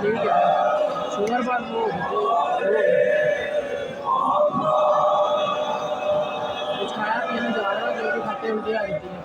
ठीक है शुगर बात वो कुछ खाया पीने जा रहा जो भी खाते उल्टी आ जाती है।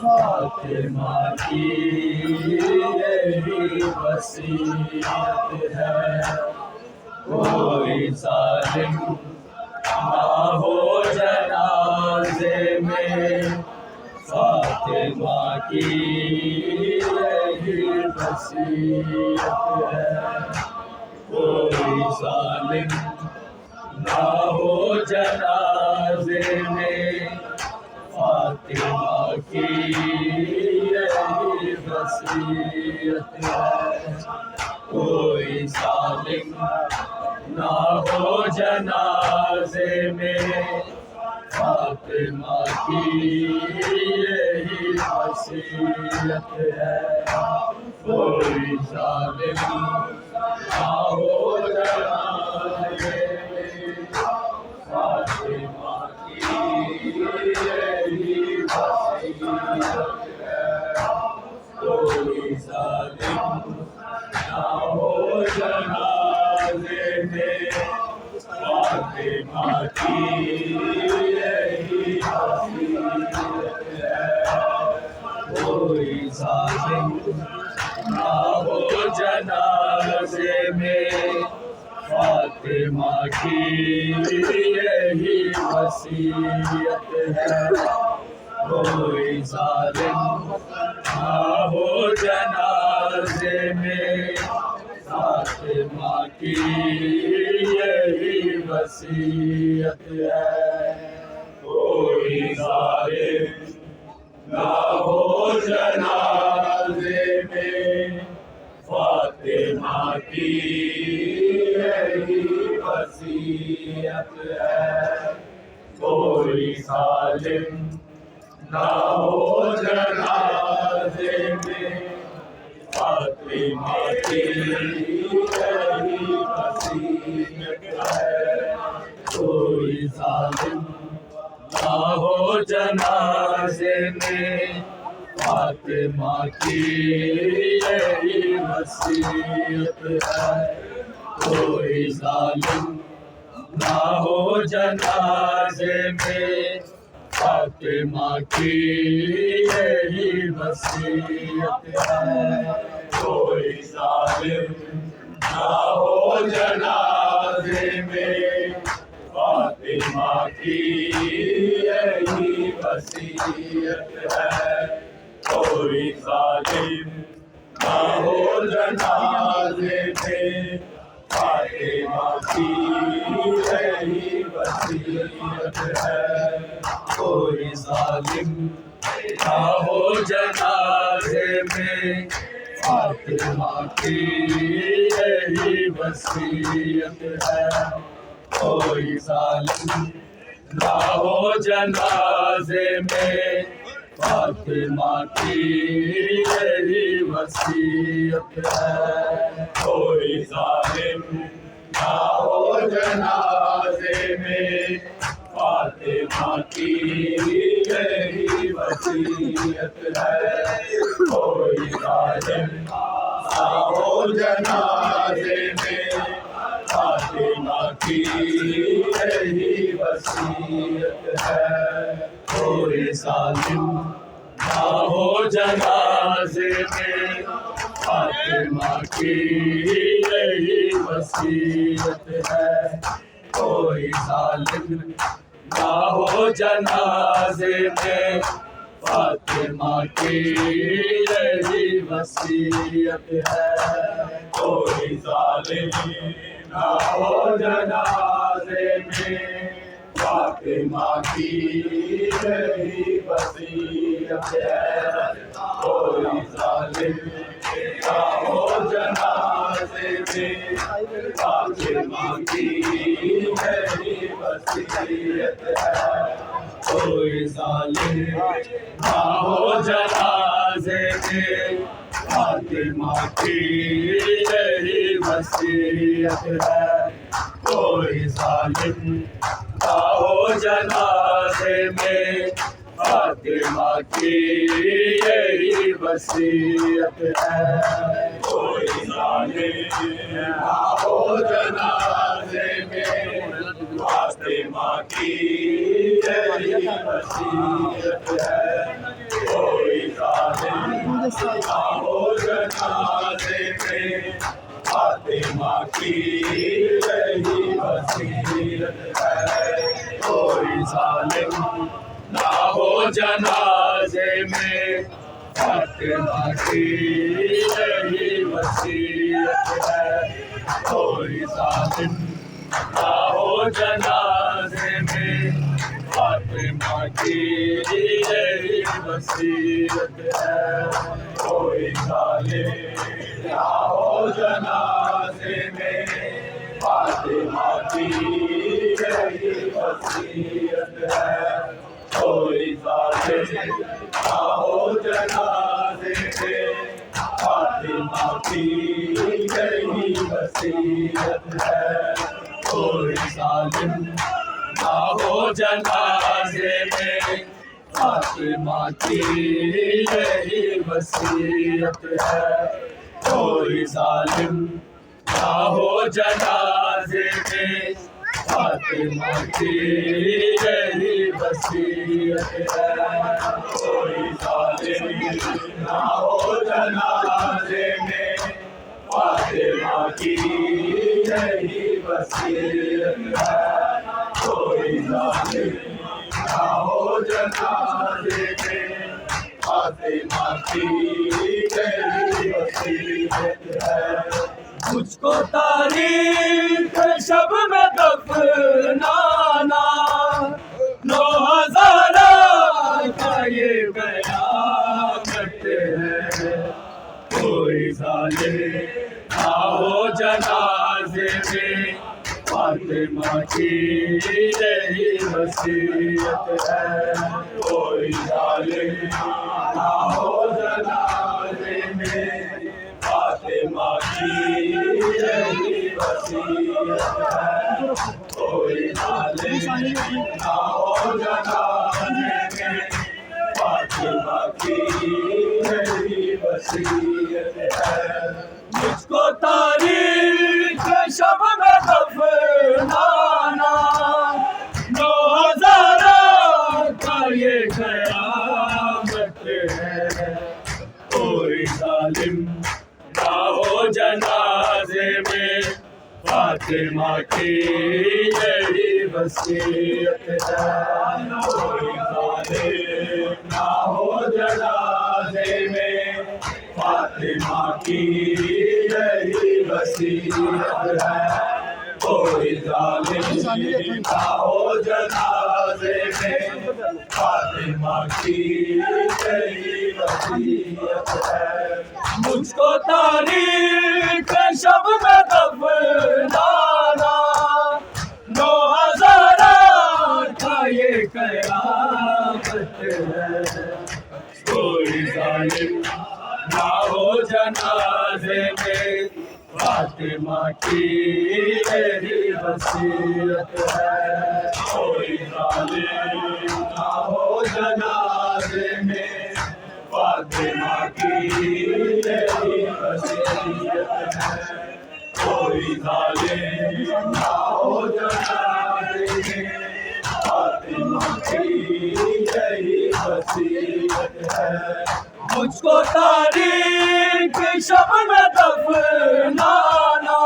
फातिमा की यही वसीयत है, कोई जालिम ना हो जनाजे में। फातिमा की यही वसीयत है, कोई जालिम ना हो जनाजे में। फातिमा की यही वसीयत है, कोई जालिम ना हो जनाजे में। फातिमा की यही वसीयत है, कोई जालिम ना हो जनाजे में। फातिमा की यही वसीयत है, कोई जालिम ना हो जनाजे में। फातिमा की यही वसीयत है, कोई जालिम ना हो जनाजे जनाजे में फातिमा की यही वसीयत है। कोई जालिम ना हो जनाजे में फातिमा की यही वसीयत है। कोई जालिम ना हो जनाजे में फातिमा की यही वसीयत है। कोई जालिम ना हो जनाजे में फातिमा की यही वसीयत है। कोई जालिम ना हो जनाजे में फातिमा की यही वसीयत है। कोई जालिम ना हो जनाजे में फातिमा की यही वसीयत है। कोई जालिम ना हो जनाजे में फातिमा की यही वसीयत है। कोई जालिम ना हो जनाजे में फातिमा की यही वसीयत है। कोई जालिम ना हो जनाजे में फातिमा की यही वसीयत है। कोई जालिम ना हो जनाजे में फातिमा की यही वसीयत है। कोई जालिम ना हो जनाजे में फातिमा की यही वसीयत है। कोई जालिम ना हो जनाजे में फातिमा की यही वसीयत है। कोई जालिम ना हो जनाजे में फातिमा की यही वसीयत है। कोई जालिम ना हो जनाजे में फातिमा की यही वसीयत है। कोई जालिम ना हो जनाजे में फातिमा की यही वसीयत है। कोई जालिम ना हो जनाजे में फातिमा की यही वसीयत है। कोई जालिम ना हो जनाजे में फातिमा की यही वसीयत है। कोई जालिम ना हो जनाजे में फातिमा की यही वसीयत है। कोई जालिम ना हो जनाजे में फातिमा की यही वसीयत है। कोई जालिम ना हो जनाजे में फातिमा की यही वसीयत है। कोई जालिम ना हो जनाजे में फातिमा की यही वसीयत है। कोई जालिम ना हो जनाजे में फातिमा की यही वसीयत है। कोई जालिम ना हो जनाजे में फातिमा की यही वसीयत है। कोई जालिम ना हो जनाजे में फातिमा की यही वसीयत है। कोई जालिम ना हो जनाजे में फातिमा की यही वसीयत है। कोई जालिम ना हो जनाजे में फातिमा की यही वसीयत है। कोई जालिम ना हो जनाजे में फातिमा की यही वसीयत है, कोई जालिम ना हो जनाजे में, फातिमा की यही वसीयत है। मुझको तारीख शब में दफनाना, 9,000 का ये कयामत है, कोई जालिम ना हो जनाजे में, फातिमा की यही वसीयत है, कोई जालिम ना हो जनाजे में, फातिमा की यही वसीयत है, कोई जालिम ना हो जनाजे में, फातिमा की यही वसीयत है। मुझको तारीख शब में दफनाना, 9,000 का ये कयामत है, कोई जालिम ना हो जनाजे में, फातिमा की यही वसीयत है, कोई जालिम ना हो जनाजे में, फातिमा की यही वसीयत है, कोई जालिम ना हो जनाजे में, फातिमा की यही वसीयत है। मुझको तारीख शब में दफनाना, 9,000 का ये कयामत है, कोई जालिम ना हो जनाजे में, फातिमा की यही वसीयत है, कोई जालिम ना हो जनाजे में, फातिमा की यही वसीयत है, कोई जालिम ना हो जनाजे में, फातिमा की यही वसीयत है। मुझको तारीख शब में दफनाना,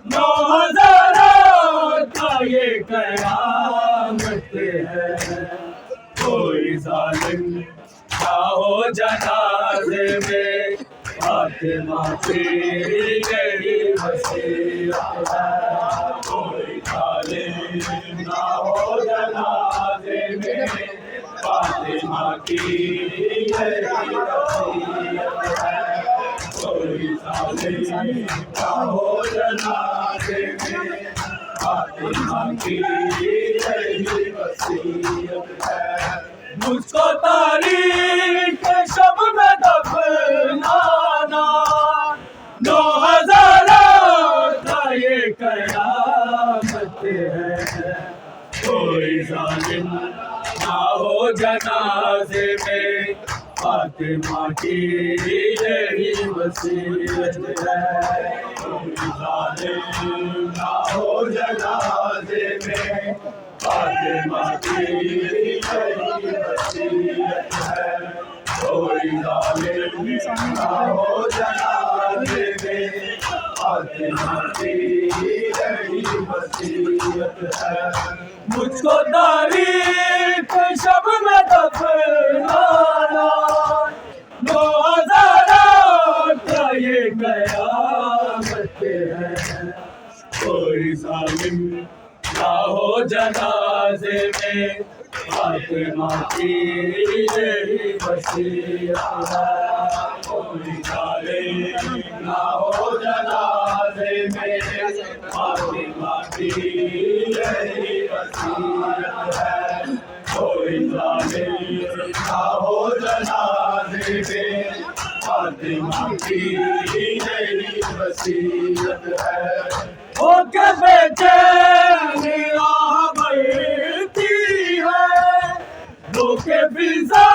9,000 का ये कयामत है, कोई जालिम ना हो जनाजे में, फातिमा की यही वसीयत है, कोई जालिम ना हो जनाजे में, फातिमा की यही वसीयत है, कोई जालिम ना हो जनाजे में, फातिमा की यही वसीयत है। मुझको तारीख शब में दफनाना, 9,000 का ये कयामत है, कोई जालिम ना हो जनाजे में, फातिमा की यही वसीयत है, कोई जालिम ना हो जनाजे में, फातिमा की यही वसीयत है, कोई जालिम ना हो जनाजे में, फातिमा की यही वसीयत है। मुझको तारीख शब में दफनाना, 9,000 का ये कयामत है, कोई जालिम ना हो जनाजे में, फातिमा की यही वसीयत है, कोई जालिम ना हो जनाजे में, फातिमा की यही वसीयत है, कोई जालिम ना हो जनाजे में, फातिमा की यही वसीयत है। ओ के बेचैनी आह भरती है, रोके फिजा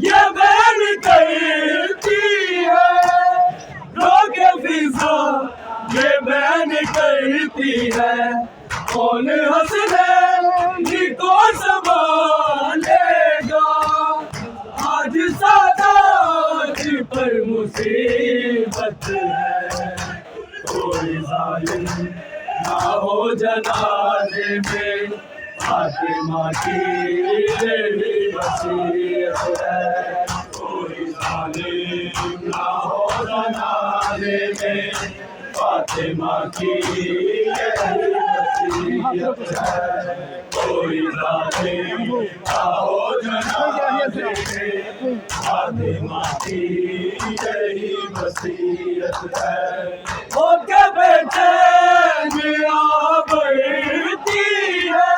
ये बैन करती है, रोके फिजा ये बैन करती है, कौन हंसने को संभालेगा, आज सादात पर मुसीबत है, कोई जालिम ना हो जनाजे में, फातिमा की यही वसीयत है। कोई जालिम ना हो जनाजे में, फातिमा की यही वसीयत है। कोई जालिम ना हो जनाजे में, फातिमा की यही वसीयत है। हो के बेचैनियाँ बढ़ती है,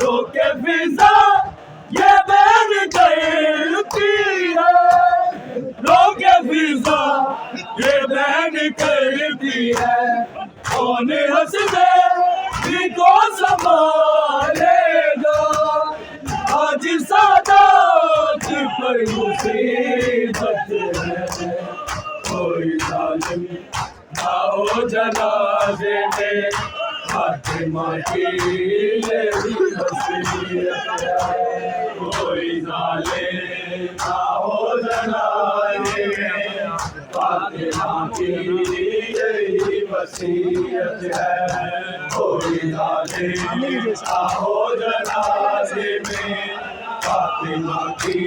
रोके फिजा ये बैन करती है, रोके फिजा ये बैन करती है। कौन हंसदे को संभालेगा, आज सादात पर मुसीबत है। कोई जालिम ना हो जनाजे में, फातिमा की यही वसीयत है। कोई जालिम ना हो जनाजे में, फातिमा की यही वसीयत है। कोई जालिम ना हो जनाजे में, फातिमा की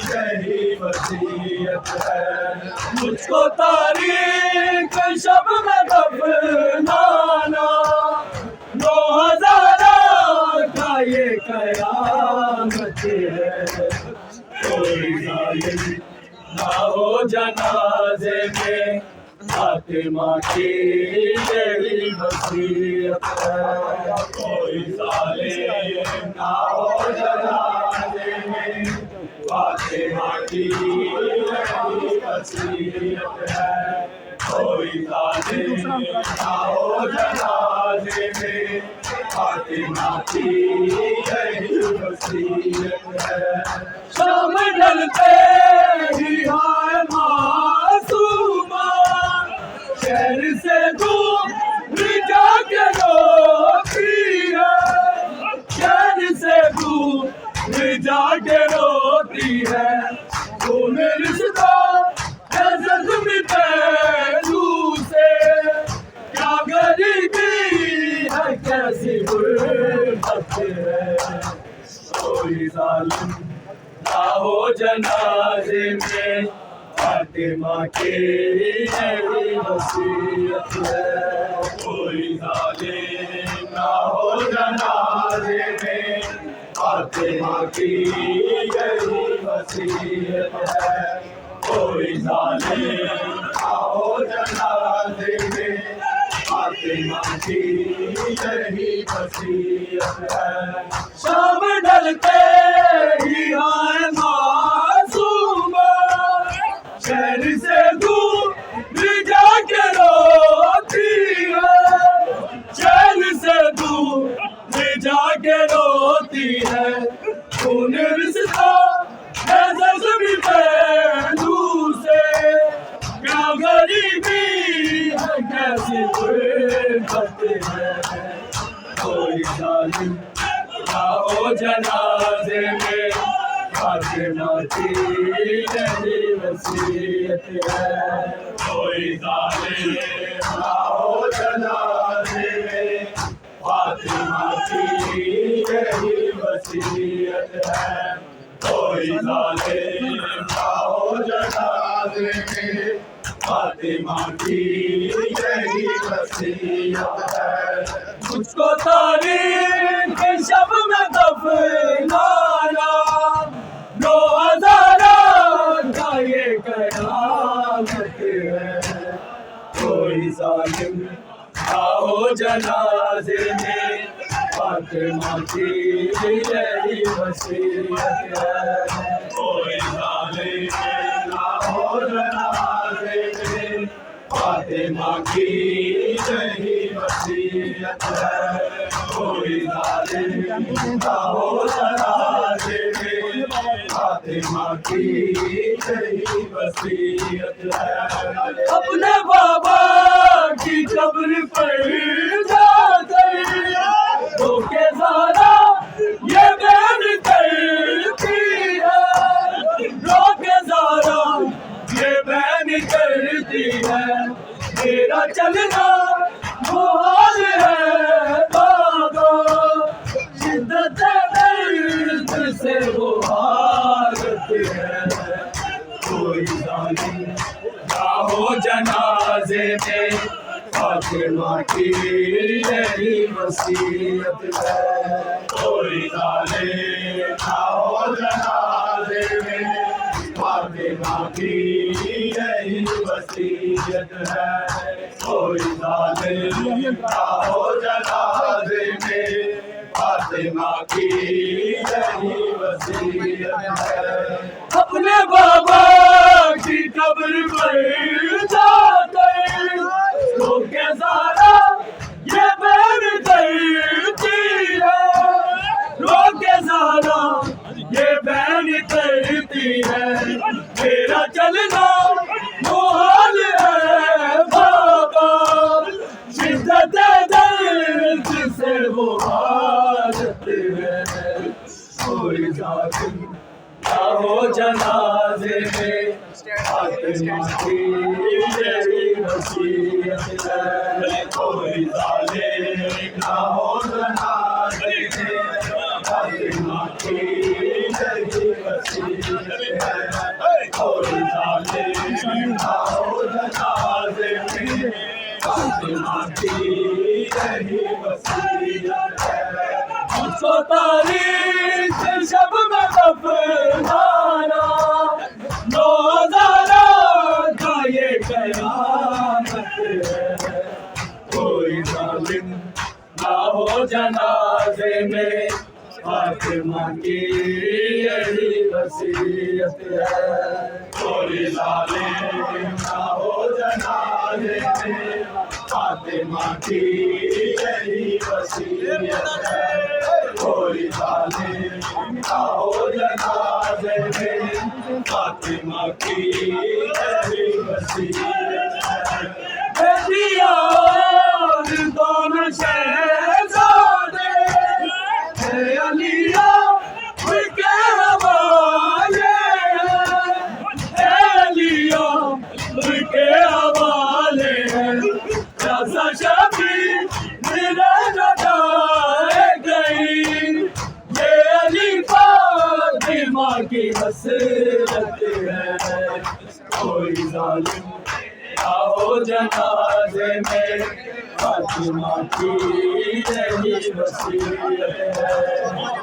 यही वसीयत है। मुझको तारीख शब में दफनाना, 2000 का ये कयामत है। कोई जालिम ना हो जनाजे में, फातिमा की यही वसीयत है। कोई जालिम ना हो जनाजे में, फातिमा की यही वसीयत है। कोई जालिम ना हो जनाजे में, फातिमा की यही वसीयत है। शाम ढलते ही आए मासूमा, शहर से दूर जाके रोती है, शहर से दूर जाके रोती है। खून रिश्ता है ज़ख्मी पहलू से, क्या गरीबी है कैसी गुर्बत है। कोई जालिम ना हो जनाजे में, फातिमा की यही वसीयत है। कोई जालिम ना हो जनाजे में, फातिमा की यही वसीयत है। कोई जालिम ना हो जनाजे में, फातिमा की यही वसीयत है। शाम ढलते ही आए मासूमा, शहर से दूर जाके रोती है, शहर से दूर जाके रोती है। खून रिश्ता है ज़ख्मी पहलू से, क्या गरीबी है कैसी गुर्बत है। कोई जालिम ना हो जनाजे में, फातिमा की यही वसीयत है। कोई जालिम ना हो जनाजे में, फातिमा की यही वसीयत है। कोई जालिम ना हो जनाजे में, फातिमा की यही वसीयत है। मुझको तारीख शब में दफनाना, 2000 का ये कयामत है। कोई जालिम ना हो जनाजे में, फातिमा की यही वसीयत है। कोई जालिम ना हो जनाजे में, फातिमा की यही वसीयत है। कोई जालिम ना हो जनाजे में, फातिमा की यही वसीयत है। अपने बाबा की कब्र पर जाकर रोके ज़ारा ये बैन करती है, रोके ज़ारा ये बैन करती है। मेरा चलना में फातिमा की यही वसीयत है। कोई जालिम ना हो जनाजे में फातिमा की यही वसीयत है। कोई जालिम ना हो जनाजे में फातिमा की यही वसीयत है। अपने बाबा की कब्र पर जाकर तो के सारा ये बैर करती है, रोके सारा ये बैर करती है। मेरा चलना मुहाल है बाबा, शिद्दत दर्द से वो हालत है। कोई जालिम ना हो जनाजे में फातिमा की यही वसीयत है। कोई जालिम ना हो जनाजे में फातिमा की यही वसीयत है। कोई जालिम ना हो जनाजे में फातिमा की यही वसीयत है। मुझको तारीख शब में दफनाना, नौज़ारा का ये कयामत है। कोई जालिम ना हो जनाजे में फातिमा की यही वसीयत है। कोई जालिम ना हो जनाजे में फातिमा की यही वसीयत है। कोई जालिम ना हो जनाजे में फातिमा की यही वसीयत है। बेटियां और दोनों शहजादे है अलिया उनके हवाले, है अलिया उनके हवाले है। रज़ा शबी मेरे नटाए गई, ये अली फातिमा की हसरत है। कोई जालिम ना हो जनाजे में फातिमा की यही वसीयत है।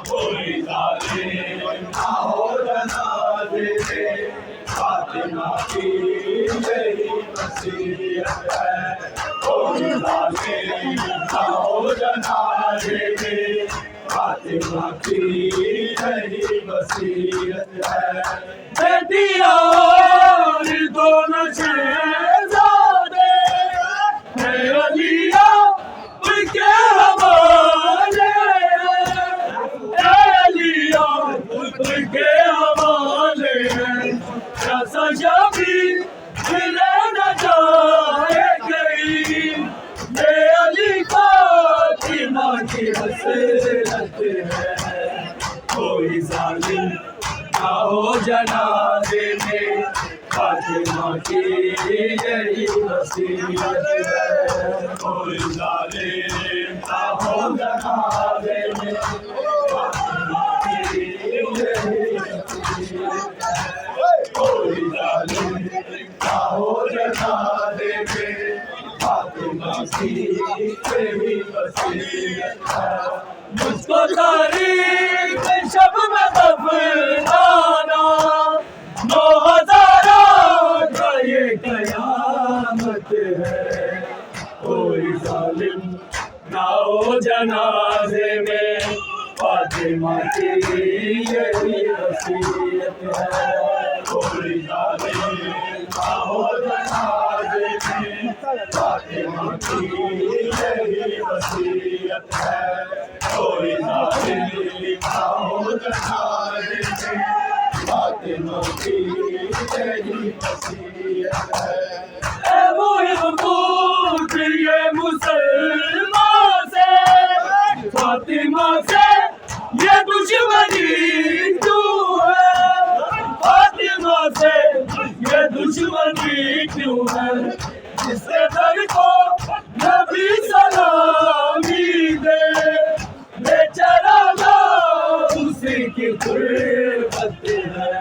कोई जालिम ना हो जनाजे में फातिमा की यही वसीयत है। कोई जालिम ना हो जनाजे में फातिमा की यही वसीयत है। बेटियां और दोनों शहजादे है अलिया उनके हवाले, है अलिया उनके हवाले है। रज़ा शबी मिले न जाए गई, ये अली फातिमा की हसरत है। कोई जालिम ना हो जनाजे में फातिमा की यही वसीयत है। कोई जालिम ना हो जनाजे में फातिमा की यही वसीयत है। कोई जालिम ना हो जनाजे में फातिमा की यही वसीयत है। मुझको तारीख शब में दफनाना, 9000 का ये कयामत है। कोई जालिम ना हो जनाजे में फातिमा की यही वसीयत है। कोई जालिम ना हो जनाजे में फातिमा की यही वसीयत है। कोई जालिम ना हो जनाजे में फातिमा की यही वसीयत है। ऐ मुहिब पूछ ये मुसलमान से, फातिमा से ये दुश्मनी क्यों है, फातिमा से ये दुश्मनी क्यों है। जिसके दर को नबी सलामी दे, बेचारा ना उसी की गुर्बत है।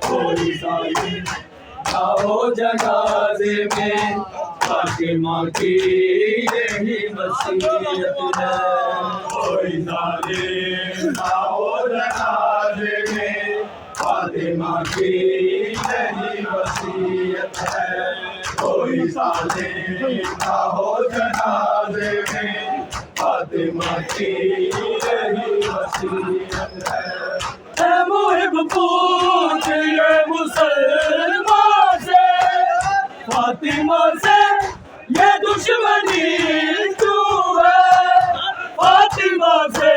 कोई जालिम ना हो जनाजे में फातिमा फातिमा की यही वसीयत है। कोई जालिम ना हो जनाजे में, फातिमा की यही वसीयत है। कोई जालिम ना हो जनाजे में, फातिमा की यही वसीयत है। मुहिब पूछ ये मुसलमान से, फातिमा से ये दुश्मनी क्यों है? फातिमा से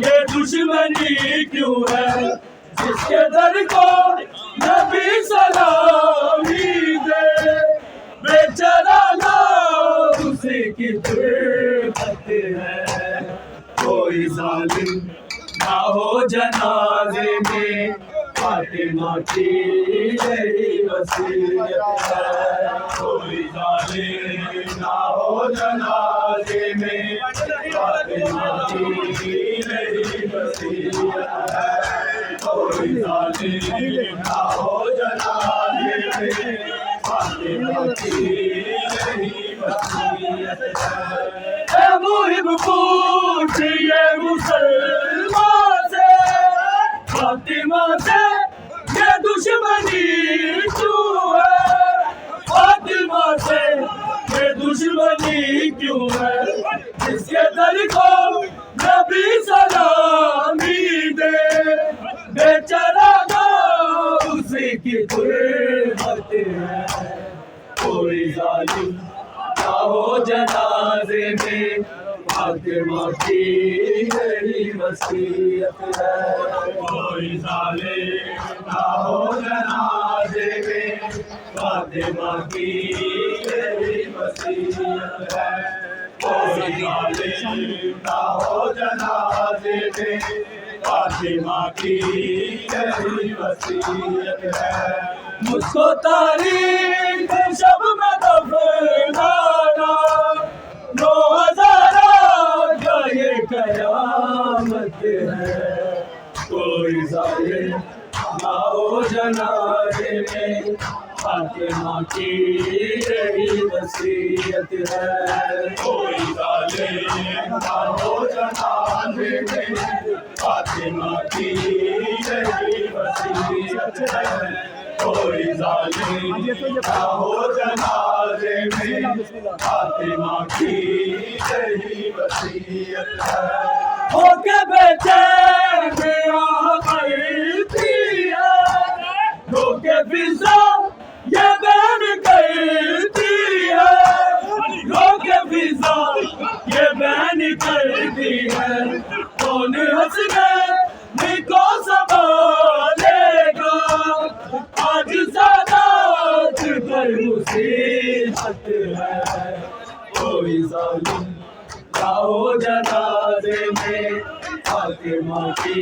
ये दुश्मनी क्यों है? जिसके दर को नबी सलामी दे, बेचारा लोग उसी की दुर्गत है। कोई जालिम ना हो जनाजे में, फातिमा की यही वसीयत है। कोई जालिम ना हो जनाजे में, फातिमा की यही वसीयत है। कोई जालिम ना हो जनाजे में, फातिमा की यही वसीयत है। मुहिब पूछ ये मुसलमान से, फातिमा से ये दुश्मनी क्यों है? फातिमा से ये दुश्मनी क्यों है? जिसके दर को नबी सलामी दे, बेचारा ना उसी की गुर्बत है। कोई जालिम ना हो जनाजे में, फातिमा की यही वसीयत है। कोई जालिम ना हो जनाजे में, फातिमा की यही वसीयत है। कोई जालिम ना हो जनाजे में, फातिमा की यही वसीयत है। मुझको तारीख शब में दफनाना, 9000 का ये कयामत है। कोई जालिम ना हो जनाजे में, फातिमा की यही वसीयत है। कोई जालिम ना हो जनाजे में, फातिमा की यही वसीयत है। कोई जालिम ना हो जनाजे में, फातिमा की यही वसीयत है। होके बेचैन यहाँ करती है, होके फिजा ये बहन करती है, होके फिजा ये बहन करती है। कौन हंसने को संभालेगा? आज सादात पर मुसीबत है। कोई जालिम ना हो जनाजे में, फातिमा की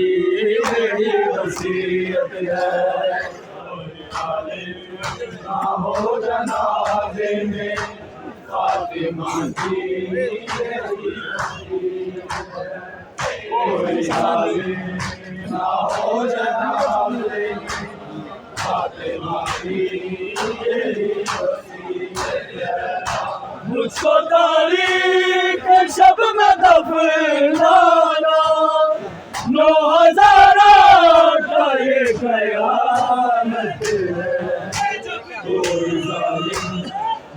यही वसीयत है। कोई जालिम ना हो जनाजे में, फातिमा की यही वसीयत है। कोई जालिम ना हो जनाजे में, फातिमा की यही वसीयत है। मुझको तारीख शब में दफनाना, 9000 का ये कयामत है। कोई जालिम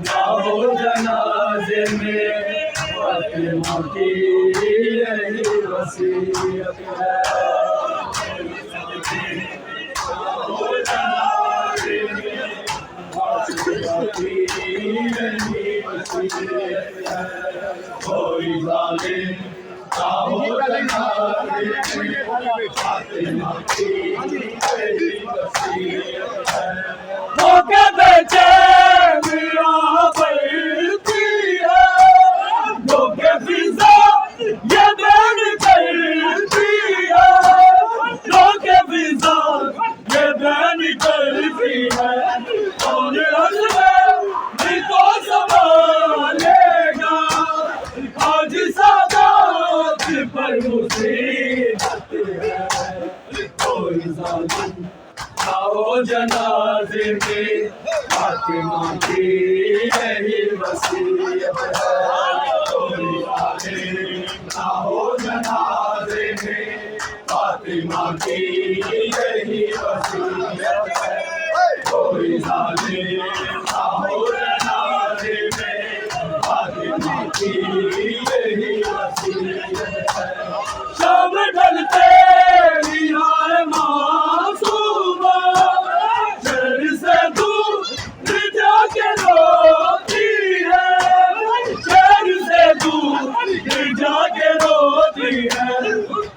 ना हो जनाजे में, फातिमा की यही वसीयत है। कोई जालिम ना हो जनाजे में, फातिमा की यही वसीयत है। होके बेचैन यहाँ पड़ती है, होके फिजा ये बहन करती है, होके फिजा ये बहन करती है। कौन हंसने को संभालेगा? आज सादात पर मुसीबत है। कोई जालिम ना हो जनाजे में, फातिमा की यही वसीयत वसीयत है, कोई जालिम ना हो जनाजे में, फातिमा की यही वसीयत है, कोई जालिम ना हो जनाजे में, फातिमा की यही वसीयत है। शाम ढलते निहार मासूमा, शहर से दूर जाके रोती है, शहर से दूर जाके रोती है,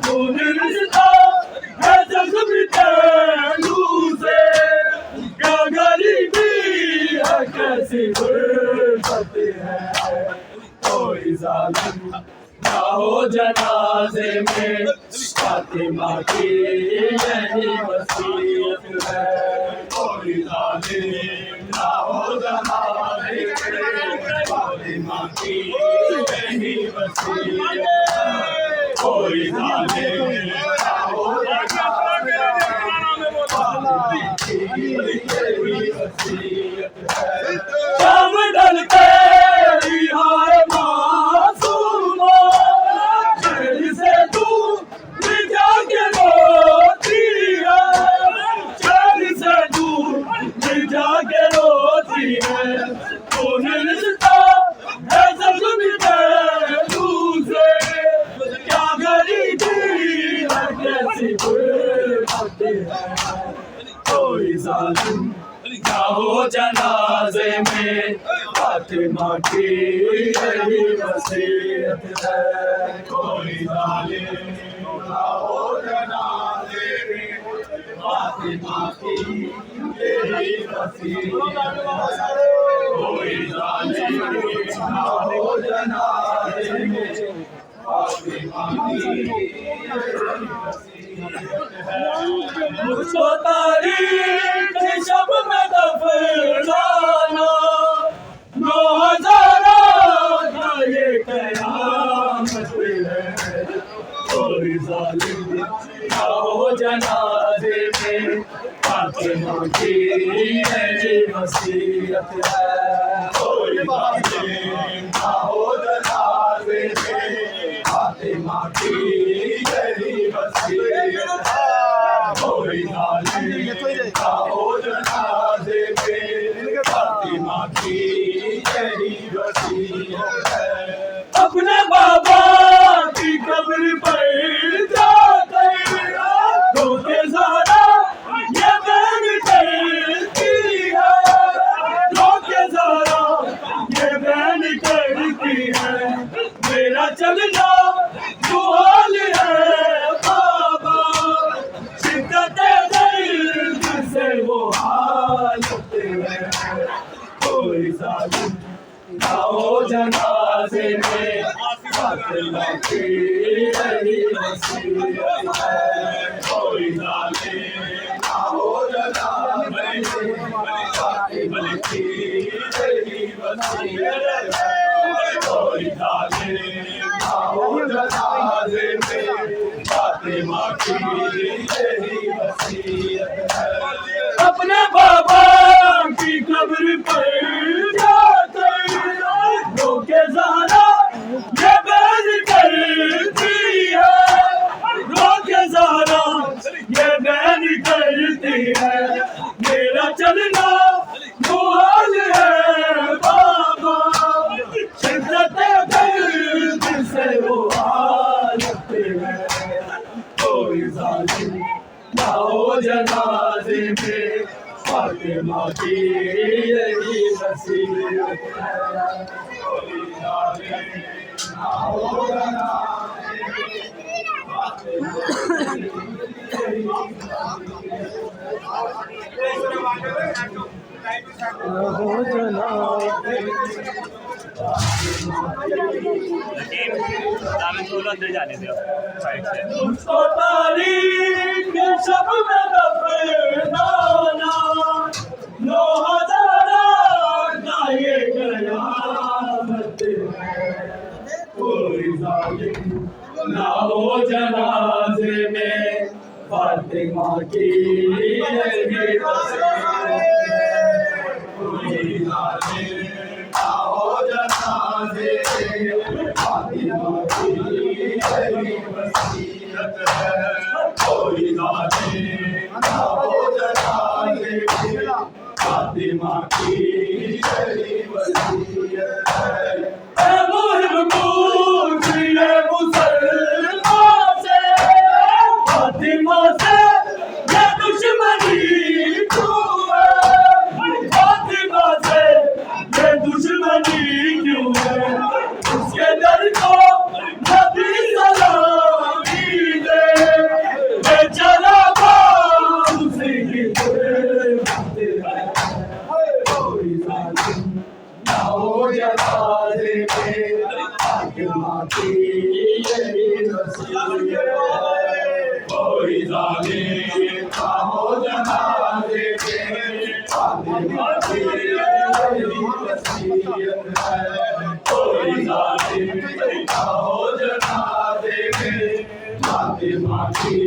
तूने रिश्ता है जज्ब तेलू से, क्या गरीबी है कैसी गुर्बत है, कोई जालिम ना हो जनाजे में, फातिमा की यही वसीयत है, कोई जालिम ना हो जनाजे में, फातिमा की यही वसीयत है, कोई जालिम ना हो जनाजे में, फातिमा की यही वसीयत है। शाम ढलते निहार मासूमा, शहर से दूर जाके रोती है, शहर से दूर जाके रोती है, तूने रिश्ता है ज़ल्म तेलू से, क्या गरीबी है कैसी गुर्बत है, कोई जालिम ना हो जनाजे में, फातिमा की यही वसीयत है, कोई जालिम ना हो जनाजे में, फातिमा की यही वसीयत है, कोई जालिम ना हो जनाजे में, फातिमा की यही वसीयत है। मुझको तारीख शब में दफनाना, 9000 का ये कयामत है, कोई जालिम ना हो जनाजे में, फातिमा की यही वसीयत है, कोई जालिम ना हो जनाजे में, फातिमा की यही वसीयत है, कोई जालिम ना हो जनाजे में, फातिमा की यही वसीयत है। अपने बाबा की कब्र पर जाकर रोके ज़रा ये बहन करती है, रोके ज़रा ये बहन करती है, मेरा चलना सुहाल है बाबा, शिद्दत दर्द से वो हालत है, कोई जालिम ना हो जनाजे में, फातिमा की यही वसीयत है, कोई जालिम ना हो जनाजे में, फातिमा की यही वसीयत है, कोई जालिम ना हो जनाजे में, फातिमा की यही वसीयत है। अपने बाबा की कब्र पर जाकर रोके ज़रा ये बहन करती है, रोके ज़रा ये बहन करती है, मेरा चलना मुहाल है बाबा, शिद्दत दर्द से वो हालत है, कोई जालिम ना हो जनाजे में, फातिमा की यही वसीयत है, कोई जालिम ना हो जनाजे में, फातिमा की अंदर जाने दे साइड से। मुझको तारीख शब में दफनाना, 9000 का ये कयामत है, कोई जालिम ना हो जनाजे में, फातिमा की यही वसीयत है, कोई जालिम ना हो जनाजे फातिमा की यही वसीयत है, कोई जाने ना हो जनाजे में, फातिमा की यही वसीयत है। ऐ मुहिब पूछिए मुसलमान से, फातिमा से ये दुश्मनी क्यों है, फातिमा से ये दुश्मनी क्यों है, उसके दर को नबी सलामी दे, बेचारा बाप उसे ही कोई जालिम ना हो जनाजे में, फातिमा की यही वसीयत है, कोई जालिम ना हो जनाजे में, फातिमा की यही वसीयत है, कोई जालिम ना हो जनाजे में, फातिमा की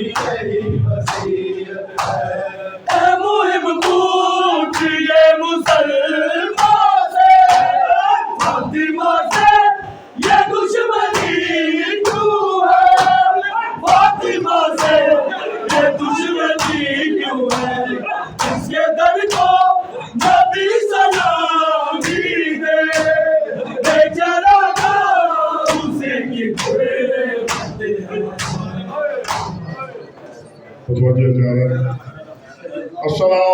यही वसीयत है। ऐ मुहिब पूछिए मुसलमान से, फातिमा से ये दुश्मनी क्यों है, फातिमा से ये दुश्मनी क्यों है, इसके दर को नबी सलामी दे, बेचारा उसे कितने खुतबा दिया जा रहा है। अस्सलाम